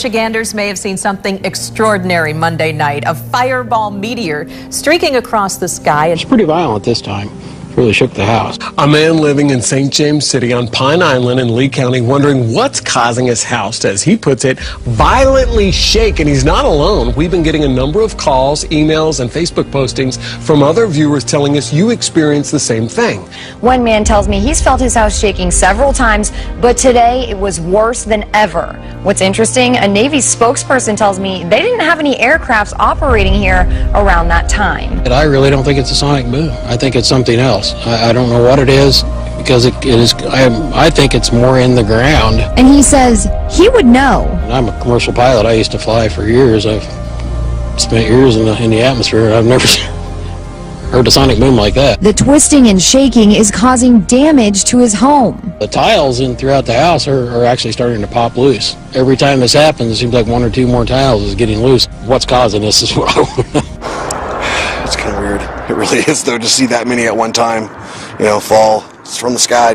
Michiganders may have seen something extraordinary Monday night, a fireball meteor streaking across the sky. It's pretty violent this time. Really shook the house. A man living in St. James City on Pine Island in Lee County wondering what's causing his house to, as he puts it, violently shake. And he's not alone. We've been getting a number of calls, emails, and Facebook postings from other viewers telling us you experience the same thing. One man tells me he's felt his house shaking several times, but today it was worse than ever. What's interesting, a Navy spokesperson tells me they didn't have any aircrafts operating here around that time. I really don't think it's a sonic boom. I think it's something else. I don't know what it is, because it is. I think it's more in the ground. And he says he would know. I'm a commercial pilot. I used to fly for years. I've spent years in the atmosphere. I've never heard a sonic boom like that. The twisting and shaking is causing damage to his home. The tiles throughout the house are actually starting to pop loose. Every time this happens, it seems like one or two more tiles is getting loose. What's causing this is what I want to know. It's kind of weird. It really is, though, to see that many at one time, fall from the sky.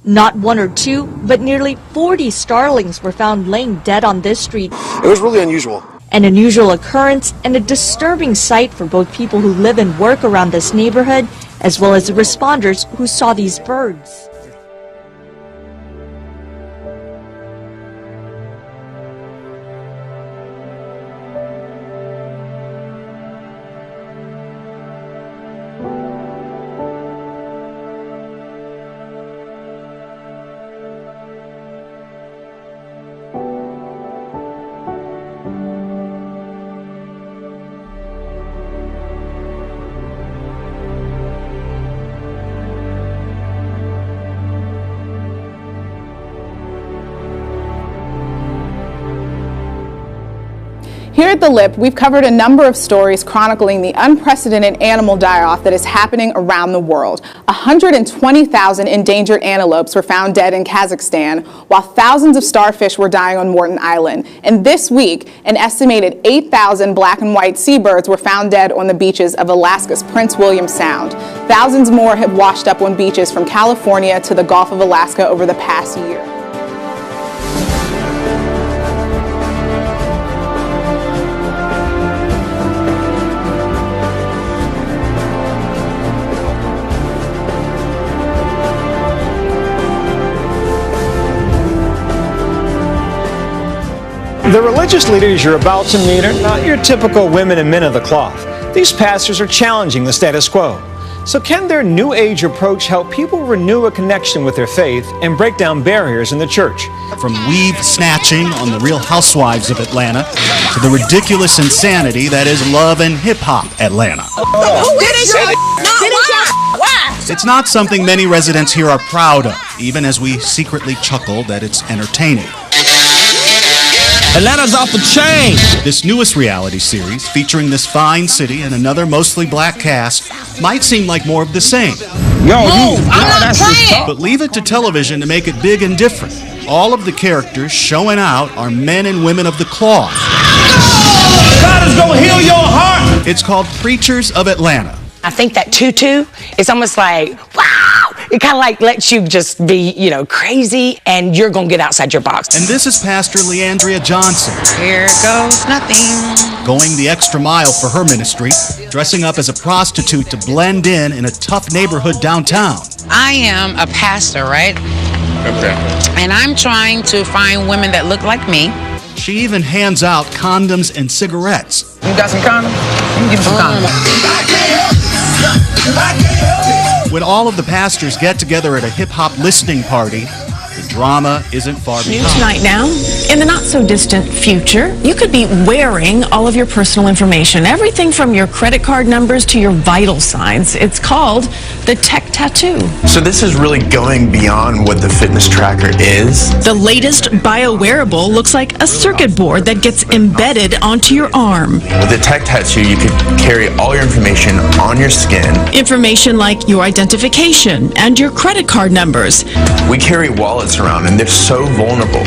Not one or two, but nearly 40 starlings were found laying dead on this street. It was really unusual. An unusual occurrence and a disturbing sight for both people who live and work around this neighborhood, as well as the responders who saw these birds. Here at The Lip, we've covered a number of stories chronicling the unprecedented animal die-off that is happening around the world. 120,000 endangered antelopes were found dead in Kazakhstan, while thousands of starfish were dying on Morton Island. And this week, an estimated 8,000 black and white seabirds were found dead on the beaches of Alaska's Prince William Sound. Thousands more have washed up on beaches from California to the Gulf of Alaska over the past year. The religious leaders you're about to meet are not your typical women and men of the cloth. These pastors are challenging the status quo. So can their New Age approach help people renew a connection with their faith and break down barriers in the church? From weave snatching on the Real Housewives of Atlanta to the ridiculous insanity that is Love and Hip Hop Atlanta. It's not something many residents here are proud of, even as we secretly chuckle that it's entertaining. Atlanta's off the chain! This newest reality series, featuring this fine city and another mostly black cast, might seem like more of the same. I'm not playing! But leave it to television to make it big and different. All of the characters showing out are men and women of the cloth. God is gonna heal your heart! It's called Preachers of Atlanta. I think that tutu is almost like, wow! It kind of like lets you just be, crazy, and you're going to get outside your box. And this is Pastor Leandria Johnson. Here goes nothing. Going the extra mile for her ministry, dressing up as a prostitute to blend in a tough neighborhood downtown. I am a pastor, right? Okay. And I'm trying to find women that look like me. She even hands out condoms and cigarettes. You got some condoms? You can give me some condoms. When all of the pastors get together at a hip-hop listening party, the drama isn't far behind. Tonight now, in the not-so-distant future, you could be wearing all of your personal information, everything from your credit card numbers to your vital signs. It's called the tech tattoo. So this is really going beyond what the fitness tracker is. The latest bio-wearable looks like a circuit board that gets embedded onto your arm. With the tech tattoo, you could carry all your information on your skin. Information like your identification and your credit card numbers. We carry wallets around, and they're so vulnerable.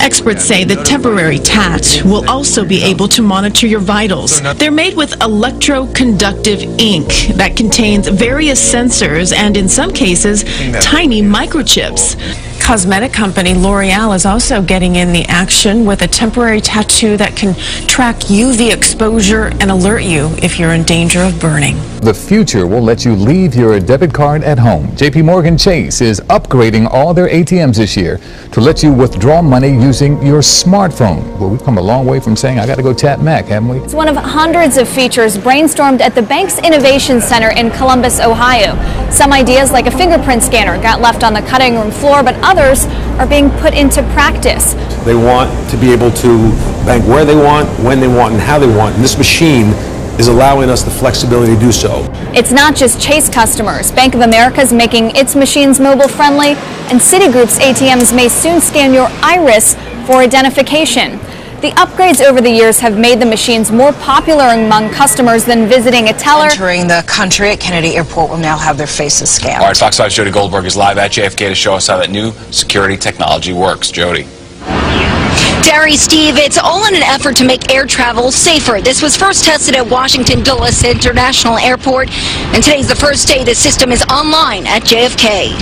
Experts say the temporary tat will also be able to monitor your vitals. They're made with electroconductive ink that contains various sensors and, in some cases, tiny microchips. cosmetic company L'Oreal is also getting in the action with a temporary tattoo that can track UV exposure and alert you if you're in danger of burning. The future will let you leave your debit card at home. JP Morgan Chase is upgrading all their ATMs this year to let you withdraw money using your smartphone. Well, we've come a long way from saying I got to go tap Mac, haven't we? It's one of hundreds of features brainstormed at the bank's Innovation Center in Columbus, Ohio. Some ideas, like a fingerprint scanner, got left on the cutting room floor, but others are being put into practice. They want to be able to bank where they want, when they want, and how they want. And this machine is allowing us the flexibility to do so. It's not just Chase customers. Bank of America is making its machines mobile friendly, and Citigroup's ATMs may soon scan your iris for identification. The upgrades over the years have made the machines more popular among customers than visiting a teller. Entering the country at Kennedy Airport will now have their faces scanned. All right, Fox 5's Jody Goldberg is live at JFK to show us how that new security technology works. Jody. Derry, Steve, it's all in an effort to make air travel safer. This was first tested at Washington Dulles International Airport, and today's the first day the system is online at JFK.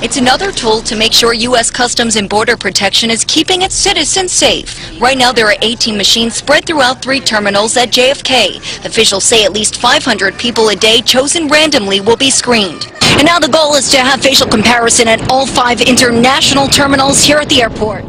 It's another tool to make sure U.S. Customs and Border Protection is keeping its citizens safe. Right now, there are 18 machines spread throughout 3 terminals at JFK. Officials say at least 500 people a day chosen randomly will be screened. And now the goal is to have facial comparison at all 5 international terminals here at the airport.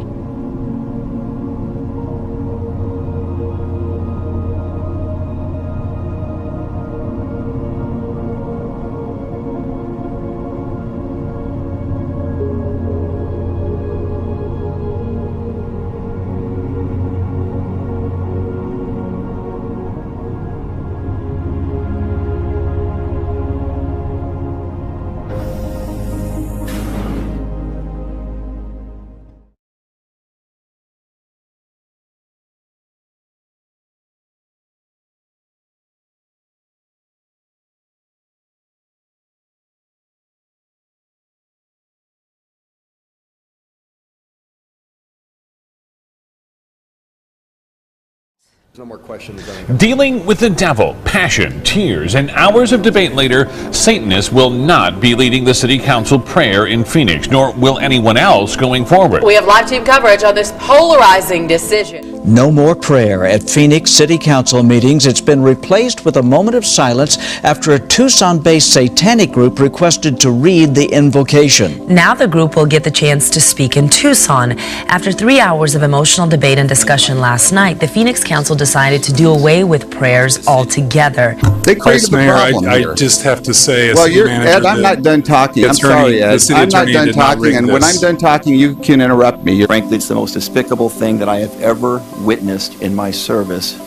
No more questions. Dealing with the devil, passion, tears, and hours of debate later, Satanists will not be leading the city council prayer in Phoenix, nor will anyone else going forward. We have live team coverage on this polarizing decision. No more prayer at Phoenix City Council meetings. It's been replaced with a moment of silence after a Tucson-based satanic group requested to read the invocation. Now the group will get the chance to speak in Tucson. After 3 hours of emotional debate and discussion last night, the Phoenix Council decided to do away with prayers altogether. They created the problem here. I just have to say, well, Ed, I'm not done talking. I'm sorry, Ed. I'm not done talking, and when I'm done talking, you can interrupt me. Frankly, it's the most despicable thing that I have ever witnessed in my service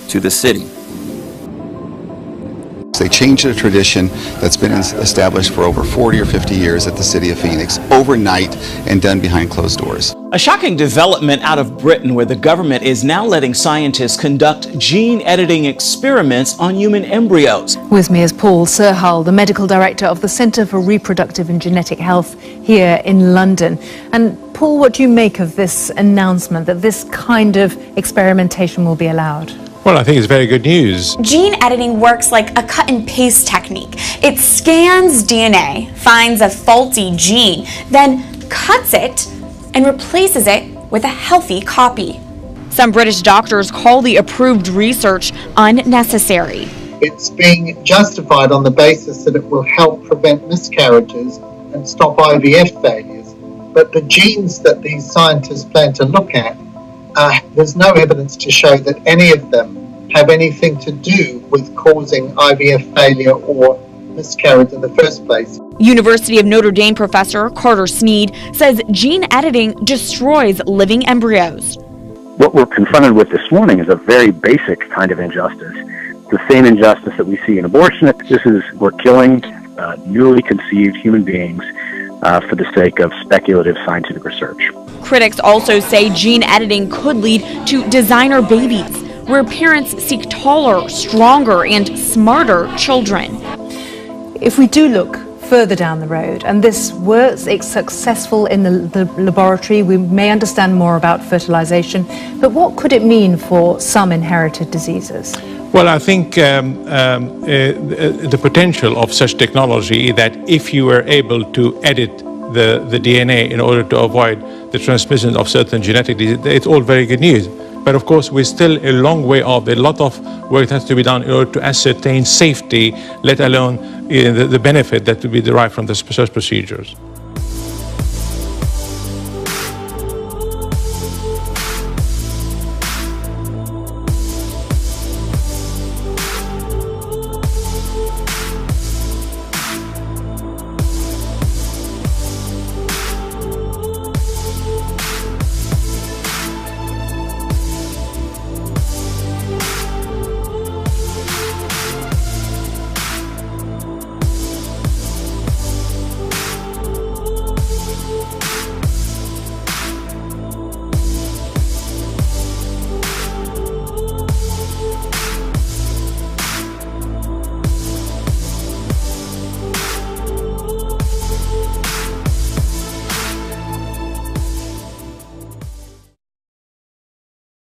to the city. They changed a tradition that's been established for over 40 or 50 years at the city of Phoenix, overnight and done behind closed doors. A shocking development out of Britain, where the government is now letting scientists conduct gene editing experiments on human embryos. With me is Paul Serhal, the medical director of the Centre for Reproductive and Genetic Health here in London. And Paul, what do you make of this announcement that this kind of experimentation will be allowed? Well, I think it's very good news. Gene editing works like a cut and paste technique. It scans DNA, finds a faulty gene, then cuts it and replaces it with a healthy copy. Some British doctors call the approved research unnecessary. It's being justified on the basis that it will help prevent miscarriages and stop IVF failures. But the genes that these scientists plan to look at, there's no evidence to show that any of them have anything to do with causing IVF failure or miscarriage in the first place. University of Notre Dame professor Carter Sneed says gene editing destroys living embryos. What we're confronted with this morning is a very basic kind of injustice. The same injustice that we see in abortion. We're killing newly conceived human beings for the sake of speculative scientific research. Critics also say gene editing could lead to designer babies, where parents seek taller, stronger, and smarter children. If we do look further down the road and this works, it's successful in the laboratory, we may understand more about fertilization, but what could it mean for some inherited diseases? Well, I think the potential of such technology is that if you were able to edit the DNA in order to avoid the transmission of certain genetic diseases. It's all very good news. But of course, we're still a long way off. A lot of work has to be done in order to ascertain safety, let alone the benefit that will be derived from the such procedures.